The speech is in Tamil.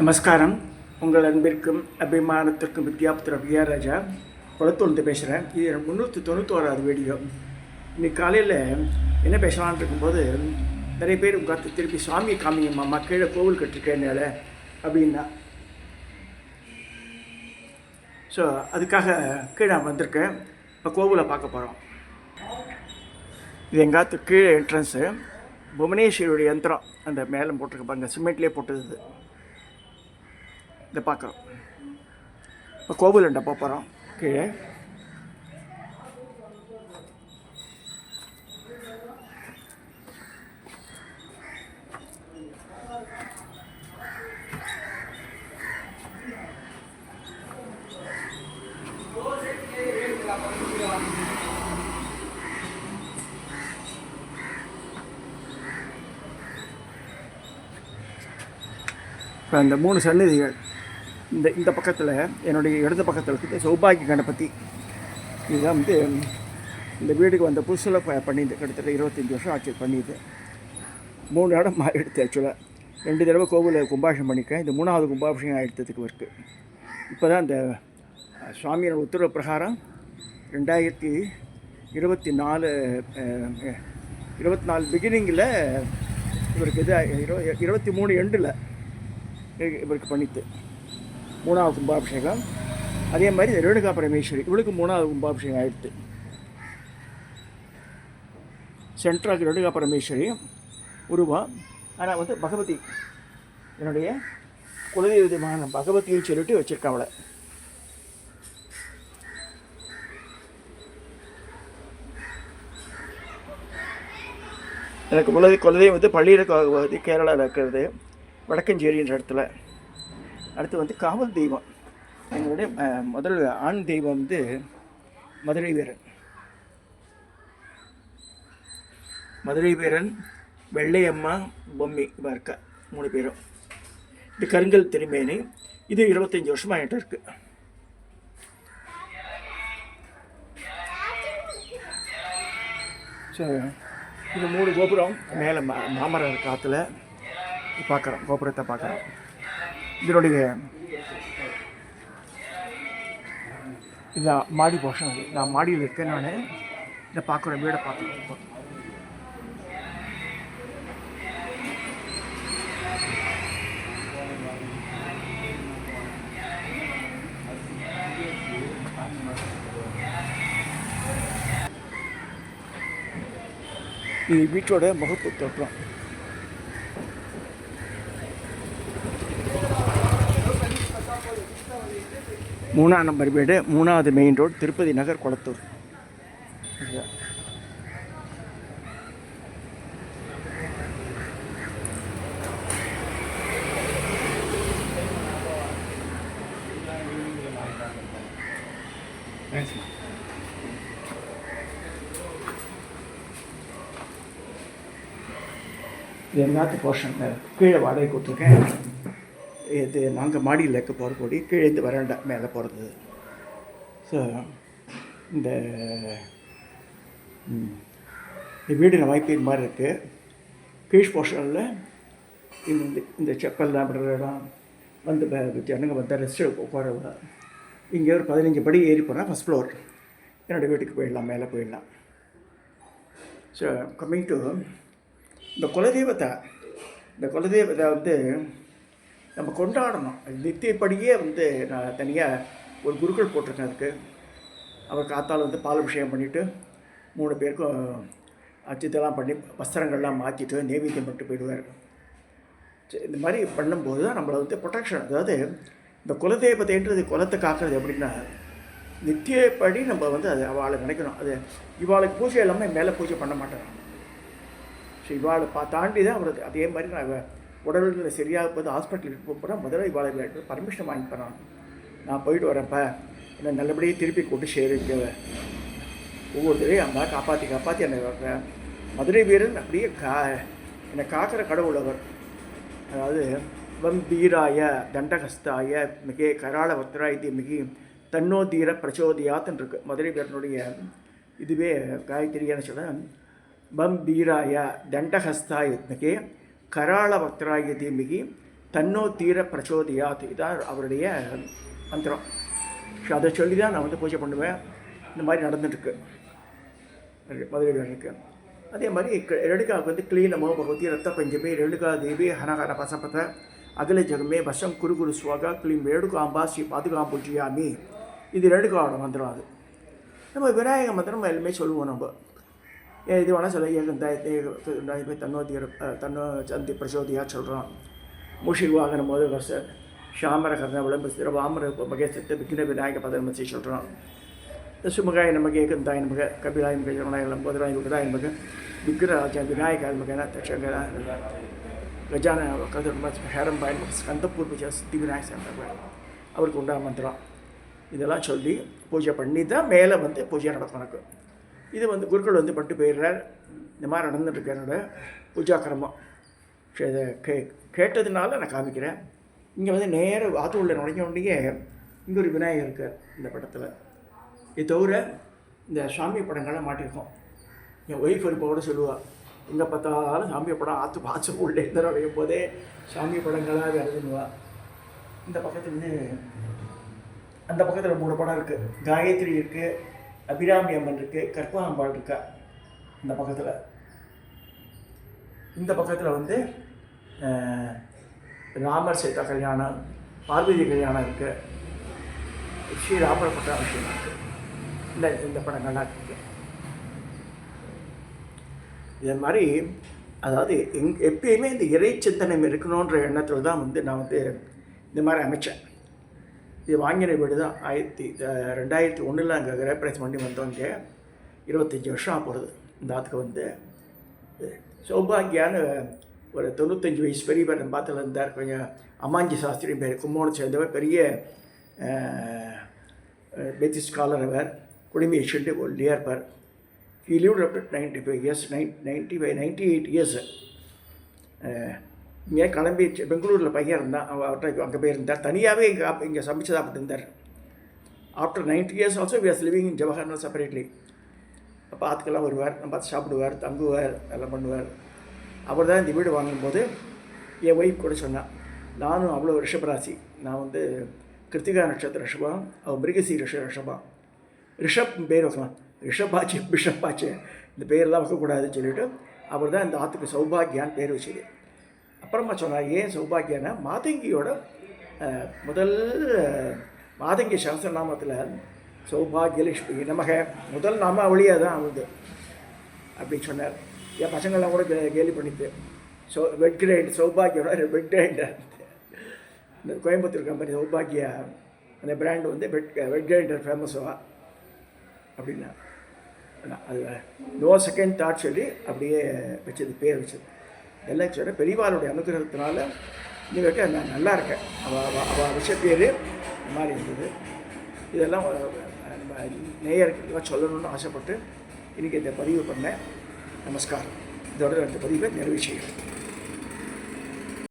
நமஸ்காரம். உங்கள் அன்பிற்கும் அபிமானத்திற்கும் வித்யாபுத்திர வியாராஜா குளத்தூர்ந்து பேசுகிறேன். இது 391வது வீடியோ. இன்னைக்கு காலையில் என்ன பேசலான்னு இருக்கும்போது நிறைய பேர் உட்காந்து திருப்பி சுவாமி காமிங்கம்மா கீழே கோவில் கட்டிருக்கேன்னால அப்படின்னா, ஸோ அதுக்காக கீழே வந்திருக்கேன். இப்போ கோவிலை பார்க்க போகிறோம். இது எங்காத்து கீழே என்ட்ரன்ஸு. புவனேஸ்வரியுடைய யந்திரம் அந்த மேலே போட்டிருக்க பாருங்க, சிமெண்ட்லேயே போட்டது. இதை பார்க்குறோம். இப்போ கோவிலண்ட போகிறோம் கீழே. இப்போ அந்த 3 சன்னதிகள் இந்த பக்கத்தில் என்னுடைய இடது பக்கத்தில் இருக்குது சௌபாகிய கணபதி. இதுதான் இந்த வீடுக்கு வந்த புதுசில் பண்ணிது. கிட்டத்தட்ட 25 வருஷம் ஆட்சி பண்ணிது. 3 இடம் எடுத்து ஆக்சுவலாக 2 தடவை கோவிலில் கும்பாபிஷேகம் பண்ணியிருக்கேன். இது 3வது கும்பாபிஷேகம் எடுத்ததுக்கு இருக்குது. இப்போ தான் இந்த சுவாமியோட உத்தரவு பிரகாரம் 2024 பிகினிங்கில் இவருக்கு இது 23 எண்டில் இவருக்கு பண்ணித்து 3வது கும்பாபிஷேகம். அதே மாதிரி ரேணுகா பரமேஸ்வரி இவளுக்கு 3வது கும்பாபிஷேகம் ஆகிடுது. சென்ட்ராக்கு ரேணுகா பரமேஸ்வரி உருவம். ஆனால் பகவதி என்னுடைய குலதெய்வமான பகவதின்னு சொல்லிட்டு வச்சுருக்கேன் அவளை. எனக்கு குலதெய்வம் பள்ளியில் கேரளாவில் இருக்கிறது, வடக்கஞ்சேரின்ற இடத்துல. அடுத்து காவல் தெய்வம் எங்களுடைய முதல் ஆண் தெய்வம் மதுரை வீரன். மதுரை வீரன், வெள்ளையம்மா, பொம்மி இவ இருக்கா 3 பேரும். இது கருங்கல் திருமேனி. இது 25 வருஷமாக என்கிட்ட இருக்கு. ஸோ இது 3 கோபுரம் மேலே மாமரம் காற்றுல பார்க்குறோம். கோபுரத்தை பார்க்குறோம். இதனுடைய இதான் மாடி போர்ஷன். நான் மாடியில் இருக்கேன். நான் இதை பார்க்குறேன், வீடை பார்க்குறேன். இது வீட்டோட முகப்பு தோற்றம். மூணாம் நம்பர் வீடு, 3வது மெயின் ரோடு, திருப்பதி நகர், குளத்தூர். இது எங்காத்து போர்ஷன் கீழே வாடகை கொடுத்துருக்கேன். இது நாங்கள் மாடியில் இருக்க போகிற கூடி கீழேருந்து வராண்டா மேலே போகிறது. ஸோ இந்த வீடு வாய்ப்பு மாதிரி இருக்குது. கீழ் போர்ஷனில் இந்த செப்பல்லாம் விடுற இடம் ஜனங்க ரெஸ்ட் உட்கார. இங்கே ஒரு 15 படி ஏறி போனால் ஃபஸ்ட் ஃப்ளோர் என்னோடய வீட்டுக்கு போயிடலாம், மேலே போயிடலாம். ஸோ கம்மிங் டு இந்த குலதெய்வத்தை நம்ம கொண்டாடணும். நித்தியப்படியே நான் தனியாக ஒரு குருக்கள் போட்டிருக்கேன். அதுக்கு அவர் காத்தால் பாலாபிஷேகம் பண்ணிவிட்டு 3 பேருக்கும் அச்சத்தெல்லாம் பண்ணி வஸ்திரங்கள்லாம் மாற்றிட்டு நெய்வேத்தியம் பண்ணிட்டு போயிடுவார். இந்த மாதிரி பண்ணும்போது தான் நம்மளை ப்ரொடெக்ஷன். அதாவது இந்த குலதெய்வத்தைன்றது குலத்தை காக்கிறது எப்படின்னா, நித்தியப்படி நம்ம அது அவளை நினைக்கணும். அது இவாளுக்கு பூஜை எல்லாமே மேலே பூஜை பண்ண மாட்டேன். ஸோ இவாளை தாண்டி தான் அவர். அதே மாதிரி நான் உடல்நிலை சரியாக போது ஹாஸ்பிட்டலுக்கு போகிறேன். முதல்ல இவாளை பர்மிஷன் வாங்கிப்பேன். நான் போயிட்டு வரேன்ப்பா, என்னை நல்லபடியாக திருப்பி கூட்டு சேரிக்க ஒவ்வொருத்தரையும் அம்மா காப்பாற்றி என்னை வர்றேன். மதுரை வீரன் அப்படியே என்னை காக்கிற கடவுள் அவர். அதாவது வம்பீராய தண்டகஸ்தாய மிகே கராள வத்ராயதி மிகி தன்னோ தீர பிரச்சோதியாத்துன்னு இருக்குது மதுரை வீரனுடைய இதுவே. காயத்ரியான சொல்ல பம் பீராய தண்டஹஸ்தாய மிகே கராள வக்ராய தீமிகி தன்னோ தீர பிரச்சோதியாத், இதான் அவருடைய மந்திரம். ஸோ அதை சொல்லி தான் நான் வந்து பூஜை பண்ணுவேன். இந்த மாதிரி நடந்துட்டுருக்கு மதுரைக்கு. அதே மாதிரி ரேணுகாவுக்கு வந்து க்ளீனமோ பகவதி ரத்த பஞ்சமி ரேணுகா தேவி ஹனஹர பசபத அகில ஜகமே வசம் குரு குரு ஸ்வாகா க்ளீம் ரேணுகாம்பா ஸ்ரீ பாதுகாம் பூஜியாமி. இது ரேணுகாவோட மந்திரம். அது நம்ம விநாயக மந்திரம் எல்லாமே சொல்லுவோம். நம்ம இது வேணால் சொல்ல ஏகந்தாய் தன்னோ சந்தி பிரச்சோதியாக சொல்கிறோம். மூஷிக் வாகன மோத வருஷ ஷாமர கர்ண விளம்பு ஸ்திர வாமர மகேசத்தை விக்ன விநாயக பதமசி சொல்கிறோம். சுமகாய நமக்கு ஏகந்தாய் நமக்கு கபிலாய் நமக்கு ஜனநாய லம்போதராய் விகதாய் நமக்கு விக்ரராஜ விநாயகாய் நமக்கு தட்சங்கர கஜான கதிர்ம ஹேரம்பாய் நமக்கு ஸ்கந்தபூர்வ சித்தி விநாயக சங்கர் அவருக்கு உண்டா மந்திரம். இதெல்லாம் சொல்லி பூஜை பண்ணி தான் மேலே வந்து பூஜை நடக்கும். எனக்கு இது வந்து குருக்கள் வந்து பட்டு போயிடுறார். இந்த மாதிரி நடந்துட்டுருக்கு என்னோட பூஜா கிரமம். இதை கேட்டதுனால நான் காமிக்கிறேன். இங்கே வந்து நேராக வாத்து உள்ள நுழைஞ்ச உடனே இங்கே ஒரு விநாயகர் இருக்கார் இந்த படத்தில். இது தவிர இந்த சாமி படங்கள்லாம் மாட்டியிருக்கோம். என் ஒய்ஃப் இருப்போட சொல்லுவாள், எங்கே பார்த்தாலும் சாமி படம் ஆற்று பாய்ச்ச உள்ளே இந்த நுழையும் போதே சாமி படங்களாக வருதுன்னுவா. இந்த பக்கத்துலேருந்து அந்த பக்கத்தில் 3 படம் இருக்குது. காயத்ரி இருக்குது, அபிராமி அம்மன் இருக்குது, கற்பகாம்பாள் இருக்கா இந்த பக்கத்தில். இந்த பக்கத்தில் வந்து ராமர் சீதா கல்யாணம், பார்வதி கல்யாணம் இருக்குது, ஸ்ரீராமர் பட்டாபிஷேகம் இருக்குது. இந்த படங்கள்லாம் இருக்குது. இது மாதிரி அதாவது எப்பயுமே இந்த இறை சிந்தனை இருக்கணுன்ற எண்ணத்தில் தான் வந்து நான் வந்து இந்த மாதிரி அமைச்சேன். இது வாங்கின வீடு தான் 2001 அங்கே கிரகப்பிரவேசம் பண்ணி வந்தவங்க 25 வருஷம் போகிறது. இந்த ஆத்துக்கு வந்து சௌபாகியான்னு ஒரு 95 வயசு பெரியவர் நம்ம பாத்தில் இருந்தார். கொஞ்சம் அம்மாஞ்சி சாஸ்திரி பேர், கும்போணம் சேர்ந்தவர், பெரிய பெத்தி ஸ்காலர். அவர் குடிமையை சொல்லிட்டு ஒல்லியாக இருப்பார். He lived up to 95 years 98 years. இங்கே கிளம்பி பெங்களூரில் பையன் இருந்தான். அவர்கிட்ட அங்கே போயிருந்தார். தனியாகவே இங்கே சமைச்சு சாப்பிட்டு இருந்தார். After 90 years also we are living in Jawaharlal separately. அப்போ ஆத்துக்கெல்லாம் வருவார், நம்ம பார்த்து சாப்பிடுவார், தங்குவார், எல்லாம் பண்ணுவார். அவர் தான் இந்த வீடு வாங்கும்போது என் ஒய்ஃப் கூட சொன்னான், நானும் அவ்வளோ ரிஷபராசி, நான் வந்து கிருத்திகா நட்சத்திர ரிஷபம், அவள் மிருகசி ரிஷபம். ரிஷப் பேர் வைக்கலாம், ரிஷபாச்சு பிஷப்பாச்சு, இந்த பேரெல்லாம் வைக்கக்கூடாதுன்னு சொல்லிவிட்டு அவர் தான் இந்த ஆற்றுக்கு சௌபாகியான்னு பேர் வச்சுது. அப்புறமா சொன்னார், ஏன் சௌபாகியானா மாதங்கியோட முதல் மாதங்கி சகஸ்ரநாமத்தில் சௌபாகியலட்சுமி நமக முதல் நாம அவளியாக தான் ஆகுது அப்படின்னு சொன்னார். என் பசங்கள்லாம் கூட கேலி பண்ணிட்டு வெட் கிரைண்ட் சௌபாகியோட வெட் கிரைண்டர், இந்த கோயம்புத்தூர் கம்பெனி சௌபாகியா அந்த பிராண்டு வந்து வெட் கிரைண்டர் ஃபேமஸாக அப்படின்னா அது நோ செகண்ட் தாட் சொல்லி அப்படியே வச்சது, பேர் வச்சது. எல்லாம் சொல்ல பெரியவாளுடைய அனுகிரகத்தினால இன்னைக்கு நான் நல்லா இருக்கேன். அவள் விஷய பேர் இந்த மாதிரி இருந்தது. இதெல்லாம் நேயர்களுக்கெல்லாம் சொல்லணும்னு ஆசைப்பட்டு இன்றைக்கி இந்த பதிவு பண்ணேன். நமஸ்காரம். இதோட இந்த பதிவை நிறைவு செய்கிறேன்.